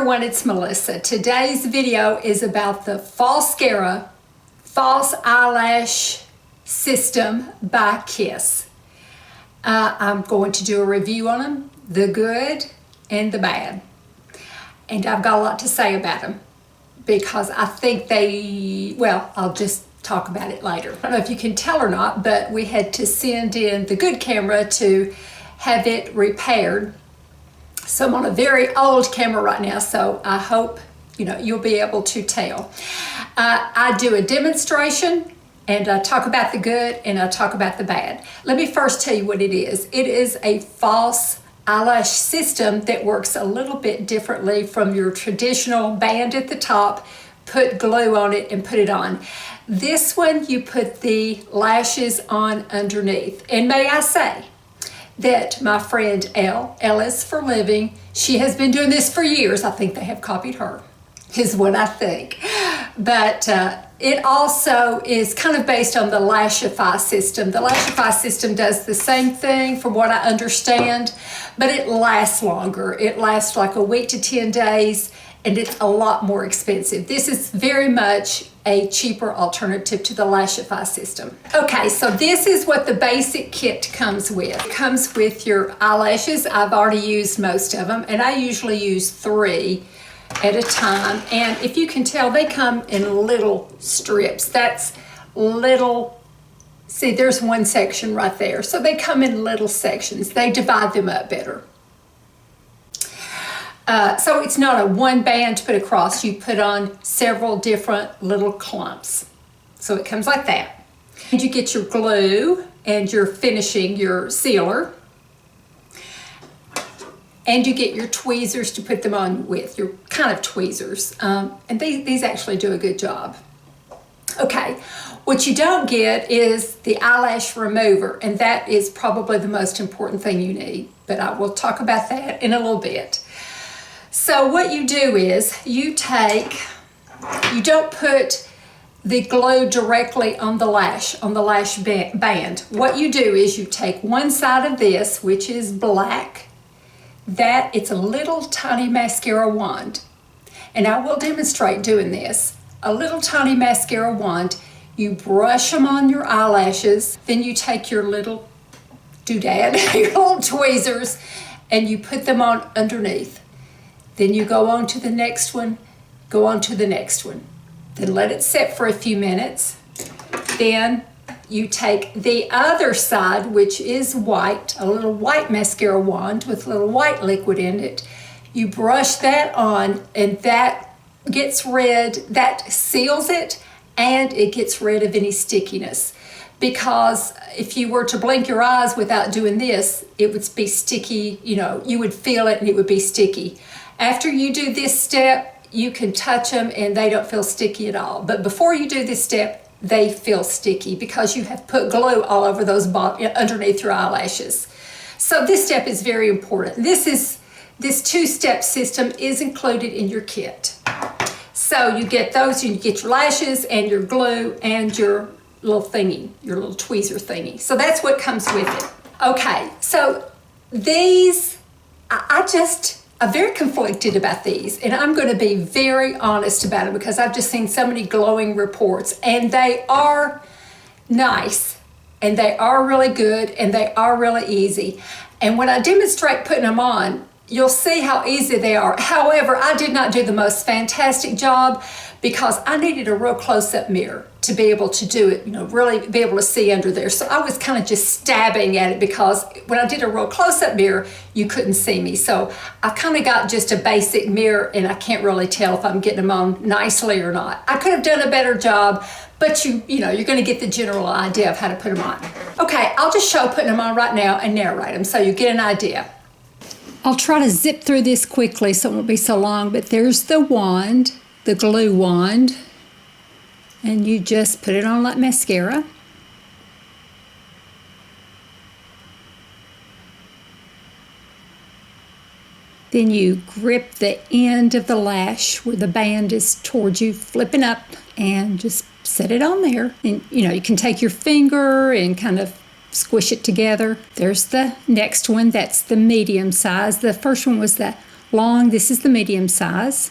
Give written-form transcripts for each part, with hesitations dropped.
everyone, it's Melissa. Today's video is about the Falscara False Eyelash System by Kiss. I'm going to do a review on them, the good and the bad. And I've got a lot to say about them because I think I'll just talk about it later. I don't know if you can tell or not, but we had to send in the good camera to have it repaired. So I'm on a very old camera right now, so I hope you'll be able to tell. I do a demonstration and I talk about the good and I talk about the bad. Let me first tell you what it is. It is a false eyelash system that works a little bit differently from your traditional band at the top, put glue on it and put it on. This one, you put the lashes on underneath. And may I say that my friend Elle is for living. She has been doing this for years. I think they have copied her, is what I think. But it also is kind of based on the Lashify system. The Lashify system does the same thing from what I understand, but it lasts longer. It lasts like a week to 10 days, and it's a lot more expensive. This is very much a cheaper alternative to the Lashify system. Okay, so this is what the basic kit comes with. It comes with your eyelashes. I've already used most of them, and I usually use 3 at a time. And if you can tell, they come in little strips. That's little, see, there's one section right there. So they come in little sections. They divide them up better. So it's not a one band to put across. You put on several different little clumps. So it comes like that. And you get your glue and your finishing, your sealer. And you get your tweezers to put them on with, your kind of tweezers. And these actually do a good job. Okay, what you don't get is the eyelash remover, and that is probably the most important thing you need. But I will talk about that in a little bit. So what you do is you don't put the glue directly on the lash band. What you do is you take one side of this, which is black, it's a little tiny mascara wand. And I will demonstrate doing this. A little tiny mascara wand, you brush them on your eyelashes, then you take your little doodad, your little tweezers, and you put them on underneath. Then you go on to the next one, go on to the next one. Then let it set for a few minutes. Then you take the other side, which is white, a little white mascara wand with a little white liquid in it. You brush that on, and that gets rid, that seals it, and it gets rid of any stickiness. Because if you were to blink your eyes without doing this, it would be sticky, you would feel it and it would be sticky. After you do this step, you can touch them and they don't feel sticky at all. But before you do this step, they feel sticky because you have put glue all over those underneath your eyelashes. So this step is very important. This 2-step system is included in your kit. So you get those, you get your lashes and your glue and your little thingy, your little tweezer thingy. So that's what comes with it. Okay, so these, I'm very conflicted about these, and I'm going to be very honest about it because I've just seen so many glowing reports, and they are nice, and they are really good, and they are really easy. And when I demonstrate putting them on, you'll see how easy they are. However, I did not do the most fantastic job because I needed a real close-up mirror to be able to do it, really be able to see under there. So I was kind of just stabbing at it because when I did a real close-up mirror, you couldn't see me. So I kind of got just a basic mirror, and I can't really tell if I'm getting them on nicely or not. I could have done a better job, but you're going to get the general idea of how to put them on. Okay, I'll just show putting them on right now and narrate them so you get an idea. I'll try to zip through this quickly so it won't be so long, but there's the wand, the glue wand, and you just put it on like mascara. Then you grip the end of the lash where the band is towards you, flipping up, and just set it on there. And you can take your finger and kind of squish it together. There's the next one, that's the medium size. The first one was the long. This is the medium size.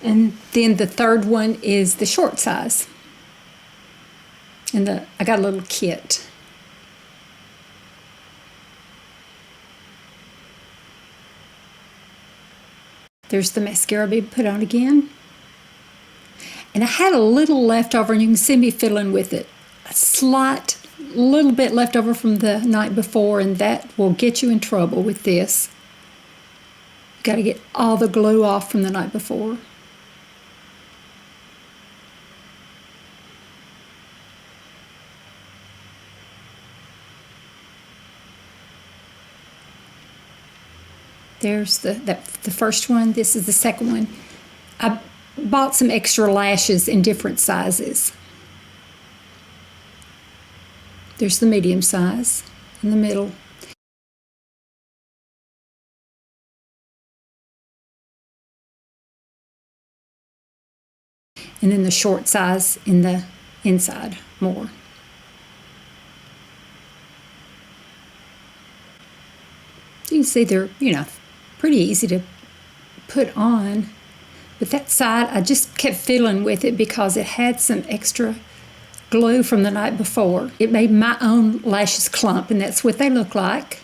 And then the third one is the short size. And I got a little kit. There's the mascara being put on again. And I had a little left over, and you can see me fiddling with it. A slight little bit left over from the night before, and that will get you in trouble with this. You've got to get all the glue off from the night before. There's the first one. This is the second one. I bought some extra lashes in different sizes. There's the medium size in the middle. And then the short size in the inside more. You can see they're, pretty easy to put on. But that side, I just kept fiddling with it because it had some extra glue from the night before. It made my own lashes clump, and that's what they look like.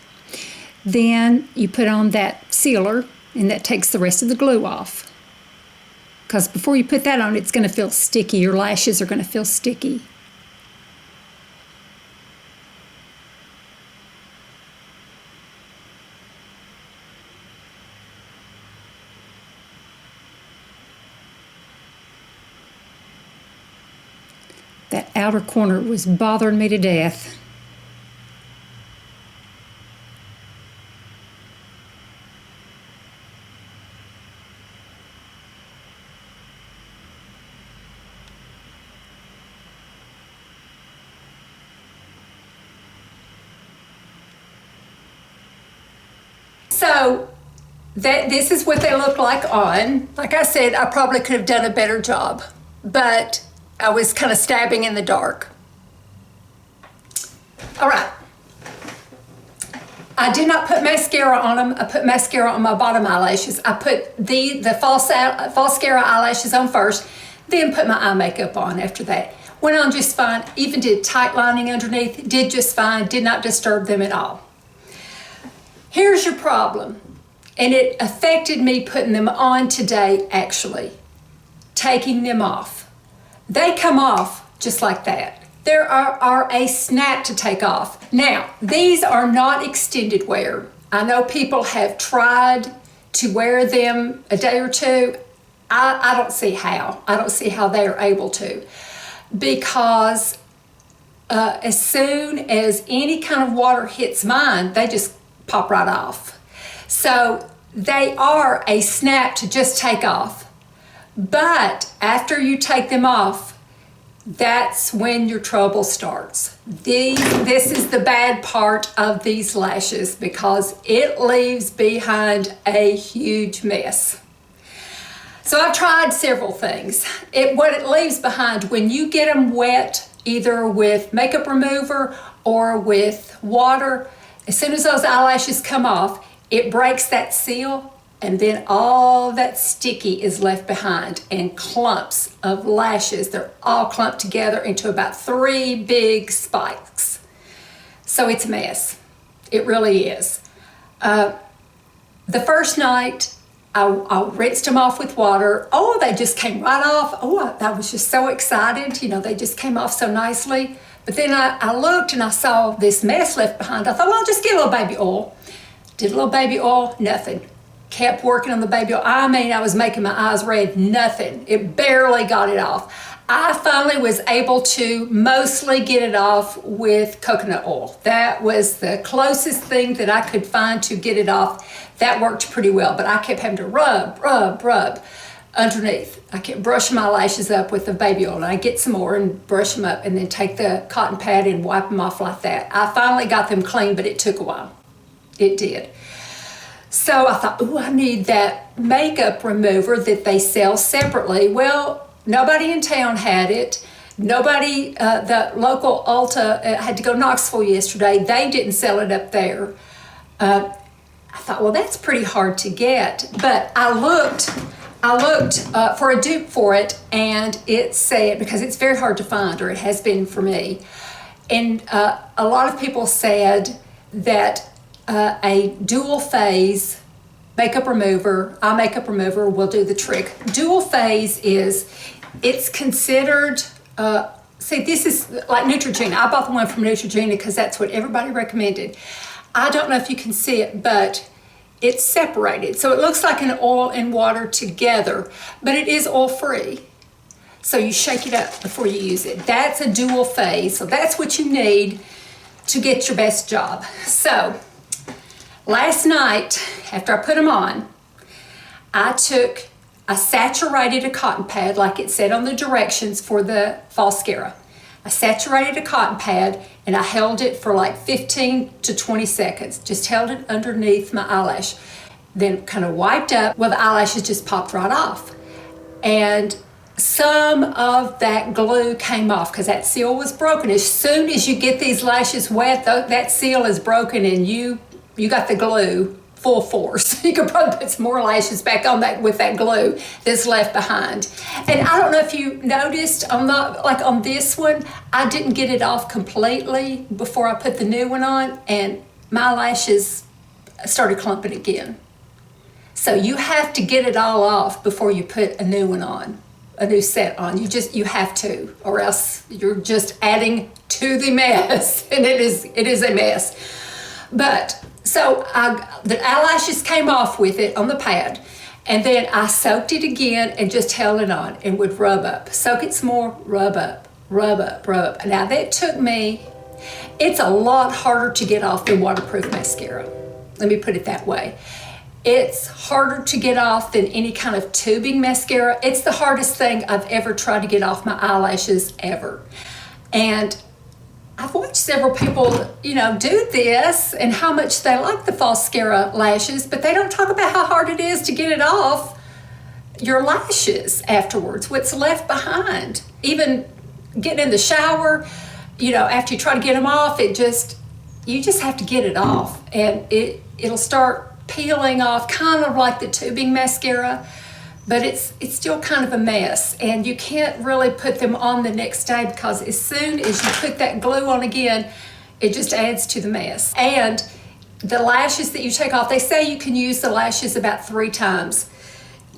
Then you put on that sealer, and that takes the rest of the glue off. Because before you put that on, it's going to feel sticky. Your lashes are going to feel sticky. That outer corner was bothering me to death. So this is what they look like on. Like I said, I probably could have done a better job, but I was kind of stabbing in the dark. All right. I did not put mascara on them. I put mascara on my bottom eyelashes. I put the Falscara eyelashes on first, then put my eye makeup on after that. Went on just fine. Even did tight lining underneath. Did just fine. Did not disturb them at all. Here's your problem. And it affected me putting them on today, actually. Taking them off. They come off just like that. There are a snap to take off. Now, these are not extended wear. I know people have tried to wear them a day or two. I don't see how. I don't see how they are able to. Because as soon as any kind of water hits mine, they just pop right off. So they are a snap to just take off. But after you take them off, that's when your trouble starts. This is the bad part of these lashes because it leaves behind a huge mess. So I've tried several things. What it leaves behind when you get them wet, either with makeup remover or with water, as soon as those eyelashes come off, it breaks that seal. And then all that sticky is left behind and clumps of lashes. They're all clumped together into about 3 big spikes. So it's a mess. It really is. The first night, I rinsed them off with water. Oh, they just came right off. Oh, I was just so excited. They just came off so nicely. But then I looked and I saw this mess left behind. I thought, well, I'll just get a little baby oil. Did a little baby oil, nothing. Kept working on the baby oil. I mean, I was making my eyes red, nothing. It barely got it off. I finally was able to mostly get it off with coconut oil. That was the closest thing that I could find to get it off. That worked pretty well, but I kept having to rub underneath. I kept brushing my lashes up with the baby oil, and I get some more and brush them up and then take the cotton pad and wipe them off like that. I finally got them clean, but it took a while. It did. So I thought, ooh, I need that makeup remover that they sell separately. Well, nobody in town had it. Nobody, the local Ulta, had to go to Knoxville yesterday. They didn't sell it up there. I thought, well, that's pretty hard to get. But I looked for a dupe for it, and it said, because it's very hard to find, or it has been for me, and a lot of people said that a dual phase makeup remover, eye makeup remover, will do the trick. Dual phase is, it's considered, see, this is like Neutrogena. I bought the one from Neutrogena because that's what everybody recommended. I don't know if you can see it, but it's separated. So it looks like an oil and water together, but it is oil-free. So you shake it up before you use it. That's a dual phase. So that's what you need to get your best job. So last night, after I put them on, I saturated a cotton pad like it said on the directions for the Falscara. I saturated a cotton pad and I held it for like 15 to 20 seconds. Just held it underneath my eyelash. Then kind of wiped up. Well, the eyelashes just popped right off. And some of that glue came off because that seal was broken. As soon as you get these lashes wet, that seal is broken and you got the glue full force. You could probably put some more lashes back on that with that glue that's left behind. And I don't know if you noticed, on this one, I didn't get it off completely before I put the new one on, and my lashes started clumping again. So you have to get it all off before you put a new one on, a new set on. You have to, or else you're just adding to the mess, and it is a mess. But so the eyelashes came off with it on the pad, and then I soaked it again and just held it on and would rub up. Soak it some more, rub up, rub up, rub up. Now that took me, it's a lot harder to get off than waterproof mascara. Let me put it that way. It's harder to get off than any kind of tubing mascara. It's the hardest thing I've ever tried to get off my eyelashes ever. And I've watched several people, do this and how much they like the Falscara lashes, but they don't talk about how hard it is to get it off your lashes afterwards, what's left behind. Even getting in the shower, after you try to get them off, you just have to get it off, and it'll start peeling off, kind of like the tubing mascara, but it's still kind of a mess, and you can't really put them on the next day because as soon as you put that glue on again, it just adds to the mess. And the lashes that you take off, they say you can use the lashes about 3 times,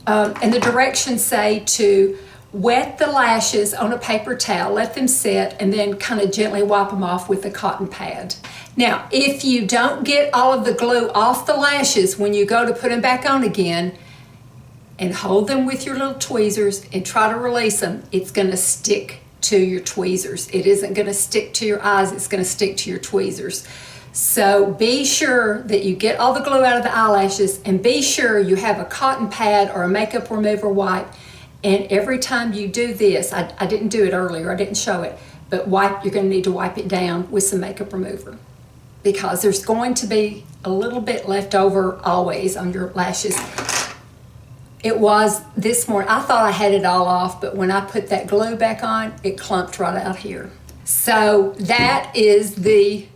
and the directions say to wet the lashes on a paper towel, let them sit, and then kind of gently wipe them off with a cotton pad. Now, if you don't get all of the glue off the lashes when you go to put them back on again, and hold them with your little tweezers and try to release them, it's going to stick to your tweezers. It isn't going to stick to your eyes, it's going to stick to your tweezers. So be sure that you get all the glue out of the eyelashes, and be sure you have a cotton pad or a makeup remover wipe. And every time you do this, I didn't do it earlier, I didn't show it, but you're going to need to wipe it down with some makeup remover, because there's going to be a little bit left over always on your lashes. It was this morning, I thought I had it all off, but when I put that glue back on, it clumped right out here. So that is the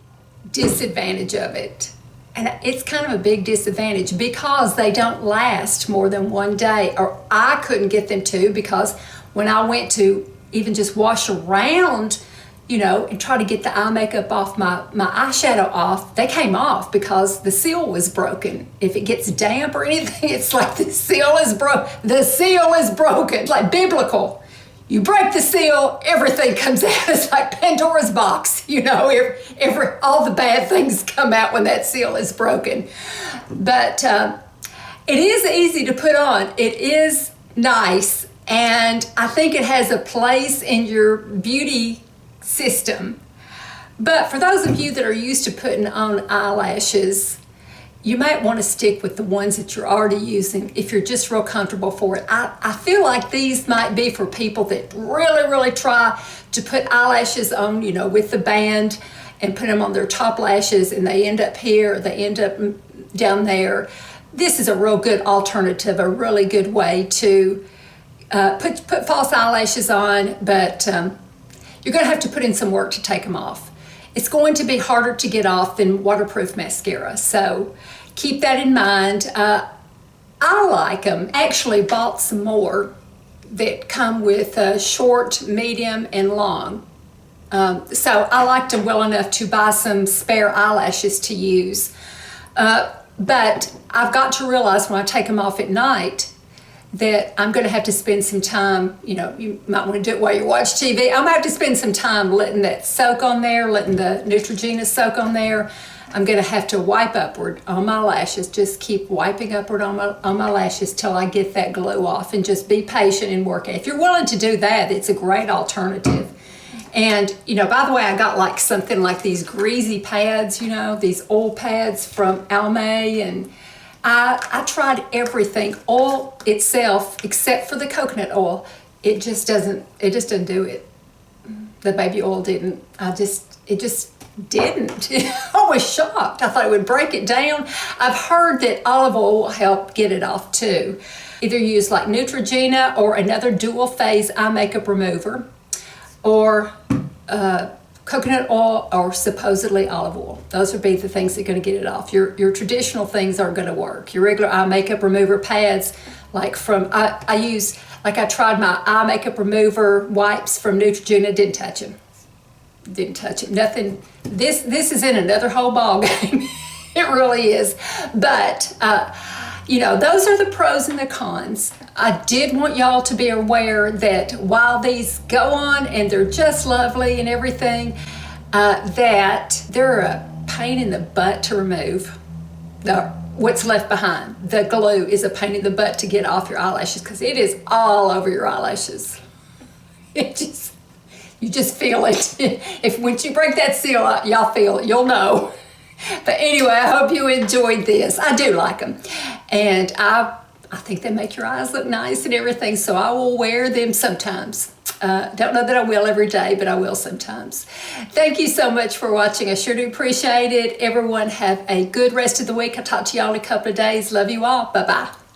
disadvantage of it. And it's kind of a big disadvantage because they don't last more than one day, or I couldn't get them to, because when I went to even just wash around, and try to get the eye makeup off, my eyeshadow off, they came off because the seal was broken. If it gets damp or anything, it's like the seal is broken. The seal is broken. It's like biblical. You break the seal, everything comes out. It's like Pandora's box, all the bad things come out when that seal is broken. But it is easy to put on. It is nice, and I think it has a place in your beauty system. But for those of you that are used to putting on eyelashes, you might want to stick with the ones that you're already using if you're just real comfortable for it. I feel like these might be for people that really, really try to put eyelashes on, with the band, and put them on their top lashes, and they end up here, or they end up down there. this is a real good alternative, a really good way to put false eyelashes on, but you're going to have to put in some work to take them off. It's going to be harder to get off than waterproof mascara, so keep that in mind. I like them. Actually bought some more that come with short, medium, and long. So I liked them well enough to buy some spare eyelashes to use. But I've got to realize when I take them off at night that I'm going to have to spend some time, you know, you might want to do it while you watch TV. I'm going to have to spend some time letting that soak on there, letting the Neutrogena soak on there. I'm going to have to wipe upward on my lashes, just keep wiping upward on my lashes till I get that glow off, and just be patient and work it. If you're willing to do that, it's a great alternative. And, you know, by the way, I got like something like these greasy pads, you know, these oil pads from Almay, and I tried everything, oil itself, except for the coconut oil. It just doesn't do it. The baby oil didn't. It just didn't. I was shocked. I thought it would break it down. I've heard that olive oil will help get it off too. Either use like Neutrogena or another dual phase eye makeup remover, or coconut oil or supposedly olive oil. Those would be the things that are going to get it off. Your traditional things aren't going to work. Your regular eye makeup remover pads, like from, I tried my eye makeup remover wipes from Neutrogena, didn't touch them. Didn't touch it. Nothing. This is in another whole ball game. It really is. But you know, those are the pros and the cons. I did want y'all to be aware that while these go on and they're just lovely and everything, that they're a pain in the butt to remove. What's left behind, the glue, is a pain in the butt to get off your eyelashes, because it is all over your eyelashes. You just feel it. If once you break that seal, y'all feel it. You'll know. But anyway, I hope you enjoyed this. I do like them, and I think they make your eyes look nice and everything. So I will wear them sometimes. Don't know that I will every day, but I will sometimes. Thank you so much for watching. I sure do appreciate it. Everyone have a good rest of the week. I'll talk to y'all in a couple of days. Love you all. Bye-bye.